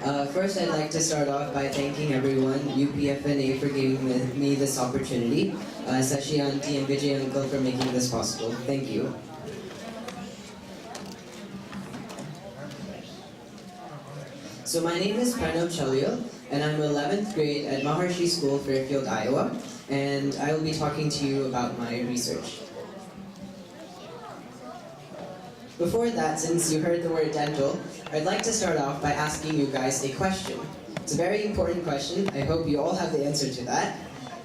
First, I'd like to start off by thanking everyone, UPFNA, for giving me this opportunity, Sashi Auntie and Vijay Uncle for making this possible. Thank you. So my name is Pranav Chhalliyil, and I'm 11th grade at Maharshi School, Fairfield, Iowa, and I will be talking to you about my research. Before that, since you heard the word dental, I'd like to start off by asking you guys a question. It's a very important question. I hope you all have the answer to that.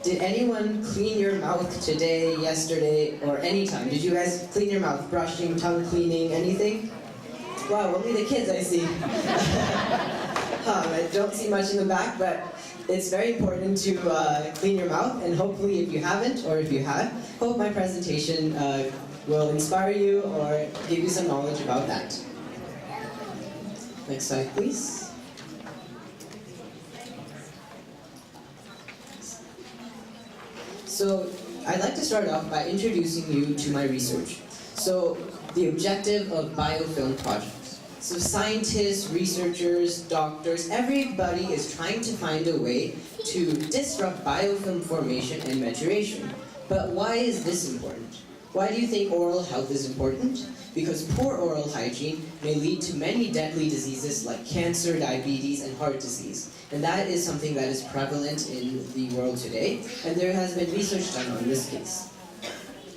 Did anyone clean your mouth today, yesterday, or anytime? Did you guys clean your mouth? Brushing, tongue cleaning, anything? Wow, only the kids I see. I don't see much in the back, but it's very important to clean your mouth, and hopefully if you haven't, or if you have, hope my presentation will inspire you or give you some knowledge about that. Next slide, please. So, I'd like to start off by introducing you to my research. So, the objective of biofilm projects. So scientists, researchers, doctors, everybody is trying to find a way to disrupt biofilm formation and maturation. But why is this important? Why do you think oral health is important? Because poor oral hygiene may lead to many deadly diseases like cancer, diabetes, and heart disease. And that is something that is prevalent in the world today, and there has been research done on this case.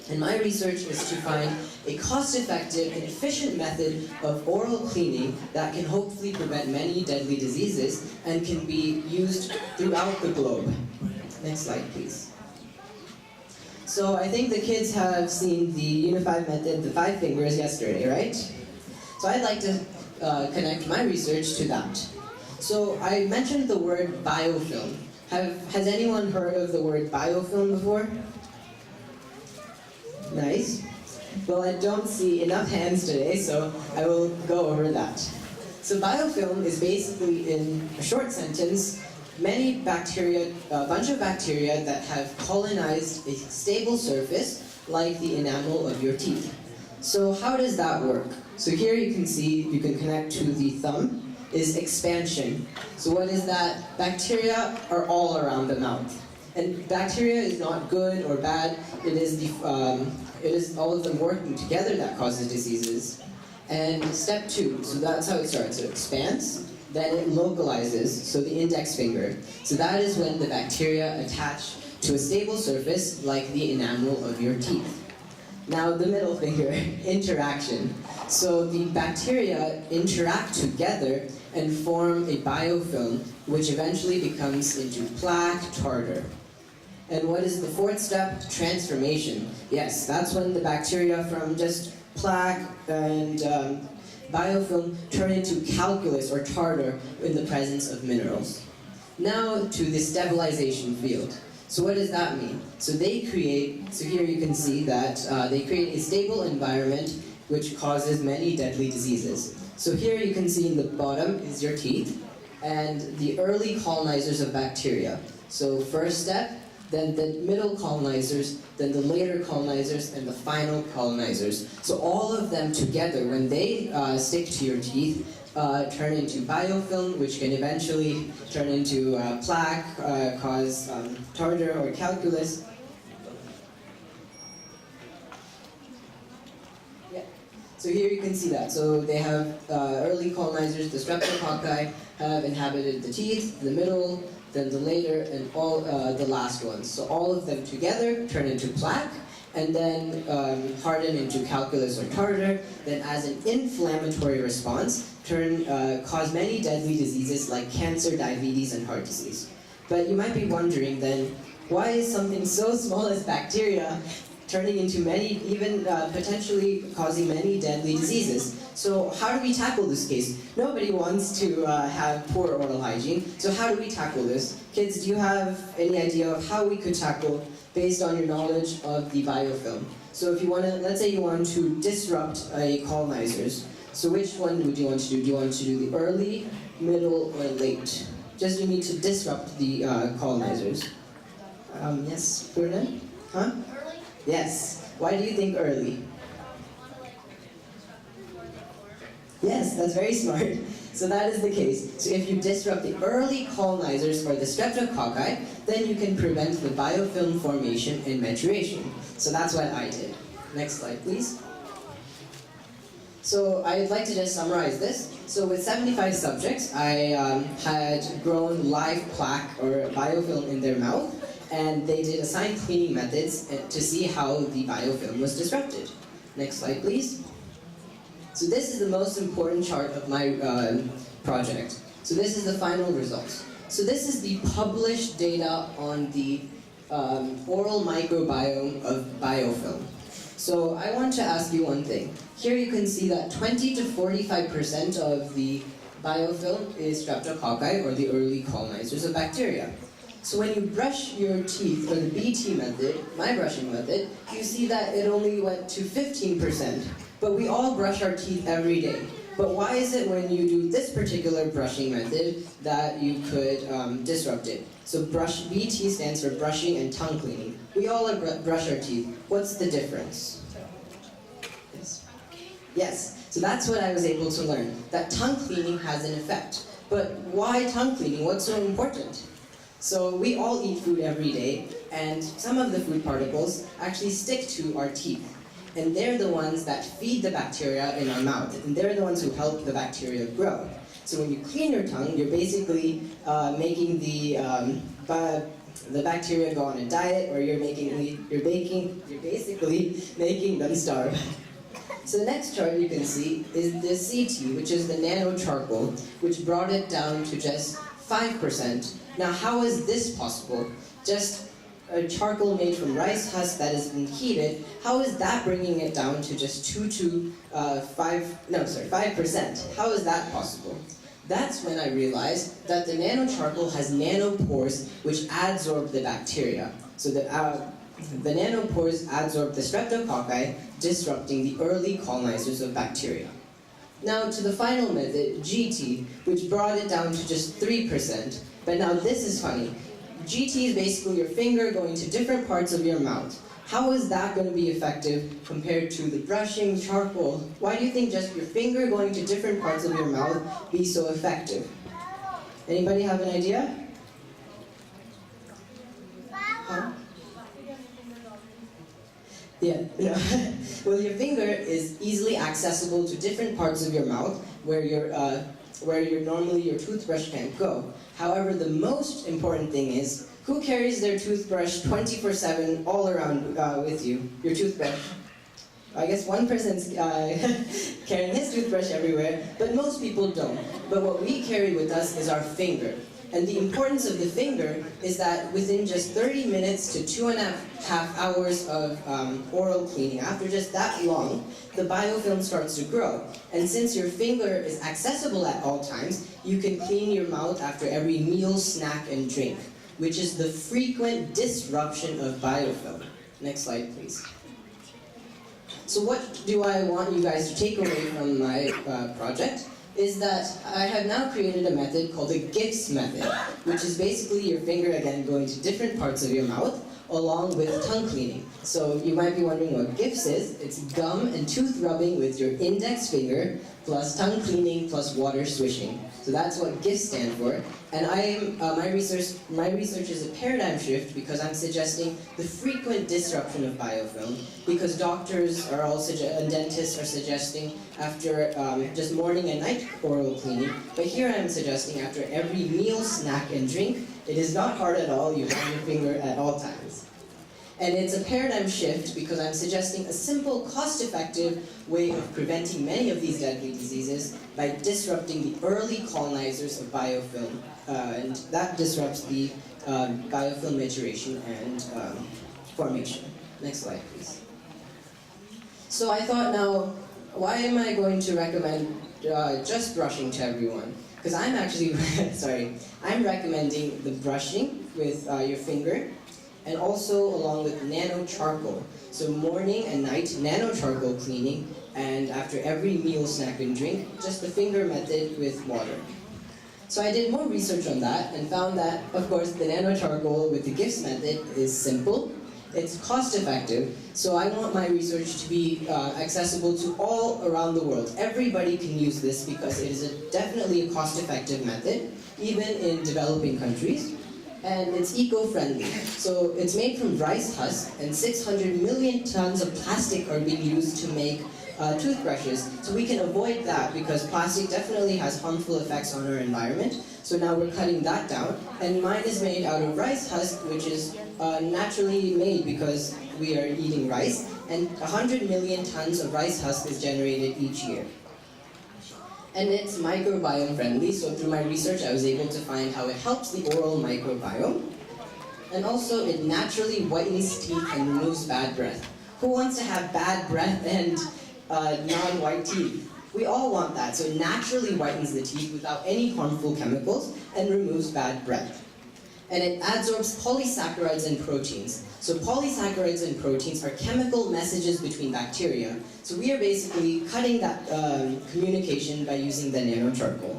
And my research is to find a cost-effective and efficient method of oral cleaning that can hopefully prevent many deadly diseases and can be used throughout the globe. Next slide, please. So I think the kids have seen the unified method, the 5 fingers, yesterday, right? So I'd like to connect my research to that. So I mentioned the word biofilm. Has anyone heard of the word biofilm before? Nice. Well, I don't see enough hands today, so I will go over that. So biofilm is basically, in a short sentence, many bacteria, a bunch of bacteria that have colonized a stable surface like the enamel of your teeth. So how does that work? So here you can see, you can connect to the thumb, is expansion. So what is that? Bacteria are all around the mouth. And bacteria is not good or bad, it is all of them working together that causes diseases. And step 2, so that's how it starts. So it expands, then it localizes, so the index finger. So that is when the bacteria attach to a stable surface like the enamel of your teeth. Now the middle finger, interaction. So the bacteria interact together and form a biofilm, which eventually becomes into plaque, tartar. And what is the 4th step? Transformation. Yes, that's when the bacteria from just plaque and biofilm turn into calculus or tartar in the presence of minerals. Now to the stabilization field. So what does that mean? So they create, so here you can see that they create a stable environment which causes many deadly diseases. So here you can see in the bottom is your teeth and the early colonizers of bacteria. So first step, then the middle colonizers, then the later colonizers, and the final colonizers. So all of them together, when they stick to your teeth, turn into biofilm, which can eventually turn into plaque, cause tartar or calculus. Yeah. So here you can see that. So they have early colonizers, the streptococci, have inhabited the teeth, the middle, then the later, and all the last ones. So all of them together turn into plaque, and then harden into calculus or tartar, then as an inflammatory response, cause many deadly diseases like cancer, diabetes, and heart disease. But you might be wondering then, why is something so small as bacteria turning into many, even potentially causing many deadly diseases? So how do we tackle this case? Nobody wants to have poor oral hygiene, so how do we tackle this? Kids, do you have any idea of how we could tackle based on your knowledge of the biofilm? So if you want to, let's say you want to disrupt colonizers, so which one would you want to do? Do you want to do the early, middle, or late? Just you need to disrupt the colonizers. Yes, Purna? Huh? Early? Yes. Why do you think early? Yes, that's very smart. So that is the case. So if you disrupt the early colonizers or the streptococci, then you can prevent the biofilm formation and maturation. So that's what I did. Next slide, please. So I'd like to just summarize this. So with 75 subjects, I had grown live plaque or biofilm in their mouth, and they did assigned cleaning methods to see how the biofilm was disrupted. Next slide, please. So this is the most important chart of my project. So this is the final results. So this is the published data on the oral microbiome of biofilm. So I want to ask you one thing. Here you can see that 20 to 45% of the biofilm is streptococci, or the early colonizers of bacteria. So when you brush your teeth, or the BT method, my brushing method, you see that it only went to 15%. But we all brush our teeth every day. But why is it when you do this particular brushing method that you could disrupt it? So BT stands for brushing and tongue cleaning. We all brush our teeth. What's the difference? Yes. Yes, so that's what I was able to learn, that tongue cleaning has an effect. But why tongue cleaning? What's so important? So we all eat food every day, and some of the food particles actually stick to our teeth. And they're the ones that feed the bacteria in our mouth, and they're the ones who help the bacteria grow. So when you clean your tongue, you're basically making the bacteria go on a diet, or you're basically making them starve. So the next chart you can see is the CT, which is the nano charcoal, which brought it down to just 5%. Now how is this possible? Just a charcoal made from rice husk that has been heated, how is that bringing it down to just 5%? How is that possible? That's when I realized that the nano charcoal has nanopores which adsorb the bacteria. So the nanopores adsorb the streptococci, disrupting the early colonizers of bacteria. Now to the final method, GT, which brought it down to just 3%. But now this is funny. GT is basically your finger going to different parts of your mouth. How is that going to be effective compared to the brushing charcoal? Why do you think just your finger going to different parts of your mouth be so effective? Anybody have an idea? Huh? Yeah, no. Well, your finger is easily accessible to different parts of your mouth where normally your toothbrush can't go. However, the most important thing is, who carries their toothbrush 24/7 all around with you? Your toothbrush. I guess one person's carrying his toothbrush everywhere, but most people don't. But what we carry with us is our finger. And the importance of the finger is that within just 30 minutes to 2.5 hours of oral cleaning, after just that long, the biofilm starts to grow. And since your finger is accessible at all times, you can clean your mouth after every meal, snack, and drink, which is the frequent disruption of biofilm. Next slide, please. So what do I want you guys to take away from my project? Is that I have now created a method called the GIFS method, which is basically your finger, again, going to different parts of your mouth, along with tongue cleaning. So you might be wondering what GIFS is. It's gum and tooth rubbing with your index finger, plus tongue cleaning, plus water swishing. So that's what GIFS stand for. And my research is a paradigm shift because I'm suggesting the frequent disruption of biofilm, because doctors are and dentists are suggesting after just morning and night oral cleaning. But here I'm suggesting after every meal, snack, and drink. It is not hard at all. You have your finger at all times. And it's a paradigm shift because I'm suggesting a simple, cost-effective way of preventing many of these deadly diseases by disrupting the early colonizers of biofilm. And that disrupts the biofilm maturation and formation. Next slide, please. So I thought, now, why am I going to recommend just brushing to everyone? Because I'm actually, I'm recommending the brushing with your finger, and also along with nano charcoal. So morning and night nano charcoal cleaning, and after every meal, snack, and drink, just the finger method with water. So I did more research on that and found that, of course, the nano charcoal with the GIFS method is simple, it's cost effective, so I want my research to be accessible to all around the world. Everybody can use this because it is definitely a cost effective method, even in developing countries. And it's eco-friendly. So it's made from rice husk, and 600 million tons of plastic are being used to make toothbrushes. So we can avoid that because plastic definitely has harmful effects on our environment. So now we're cutting that down. And mine is made out of rice husk, which is naturally made because we are eating rice. And 100 million tons of rice husk is generated each year. And it's microbiome friendly, so through my research I was able to find how it helps the oral microbiome. And also it naturally whitens teeth and removes bad breath. Who wants to have bad breath and non-white teeth? We all want that, so it naturally whitens the teeth without any harmful chemicals and removes bad breath. And it adsorbs polysaccharides and proteins. So polysaccharides and proteins are chemical messages between bacteria. So we are basically cutting that communication by using the nanocharcoal.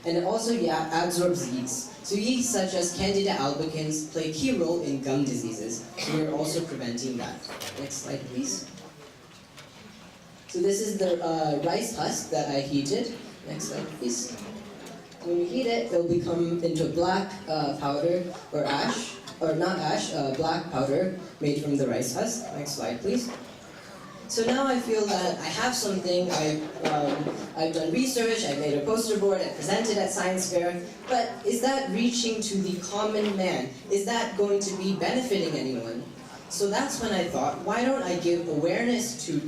And it also adsorbs yeast. So yeast such as Candida albicans play a key role in gum diseases. So we are also preventing that. Next slide, please. So this is the rice husk that I heated. Next slide, please. When you heat it, it'll become into black powder or ash, or not ash, black powder made from the rice husk. Next slide, please. So now I feel that I have something. I've done research, I've made a poster board, I presented at science fair, but is that reaching to the common man? Is that going to be benefiting anyone? So that's when I thought, why don't I give awareness to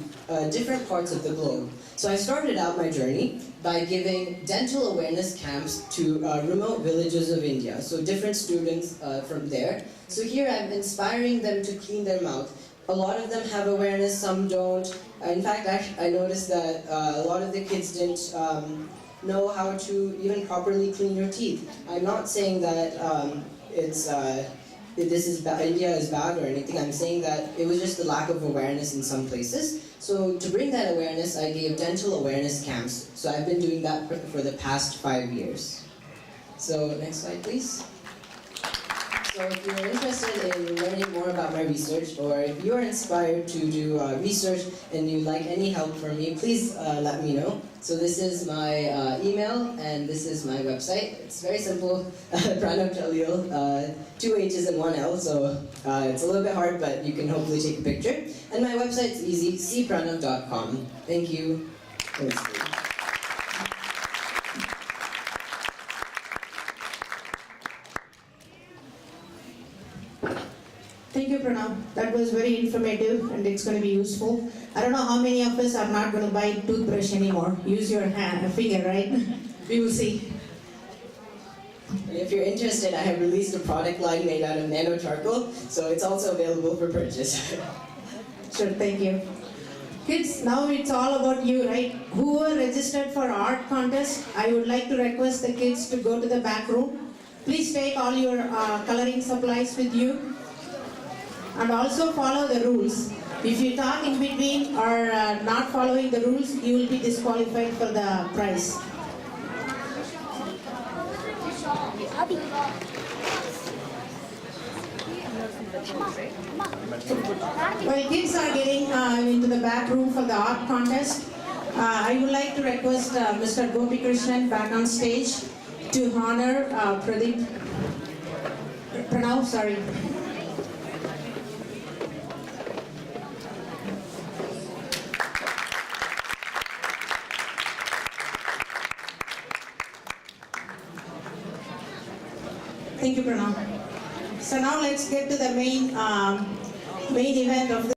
different parts of the globe? So I started out my journey by giving dental awareness camps to remote villages of India, so different students from there. So here I'm inspiring them to clean their mouth. A lot of them have awareness, some don't. In fact, I noticed that a lot of the kids didn't know how to even properly clean your teeth. I'm not saying that India is bad or anything. I'm saying that it was just the lack of awareness in some places. So to bring that awareness, I gave dental awareness camps. So I've been doing that for the past 5 years. So next slide, please. So if you're interested in learning more about my research, or if you're inspired to do research and you'd like any help from me, please let me know. So this is my email and this is my website. It's very simple, Pranav Chhalliyil, 2 H's and 1 L, so it's a little bit hard, but you can hopefully take a picture. And my website's easy, cpranav.com. Thank you. Thank you, Pranav. That was very informative and it's going to be useful. I don't know how many of us are not going to buy toothbrush anymore. Use your finger, right? We will see. If you're interested, I have released a product line made out of nanocharcoal, so it's also available for purchase. Sure, thank you. Kids, now it's all about you, right? Who are registered for art contest, I would like to request the kids to go to the back room. Please take all your coloring supplies with you. And also follow the rules. If you talk in between or not following the rules, you will be disqualified for the prize. While kids are getting into the back room for the art contest, I would like to request Mr. Gopi Krishnan back on stage to honor Pranav, sorry. Thank you, Pranav. So now let's get to the main event of the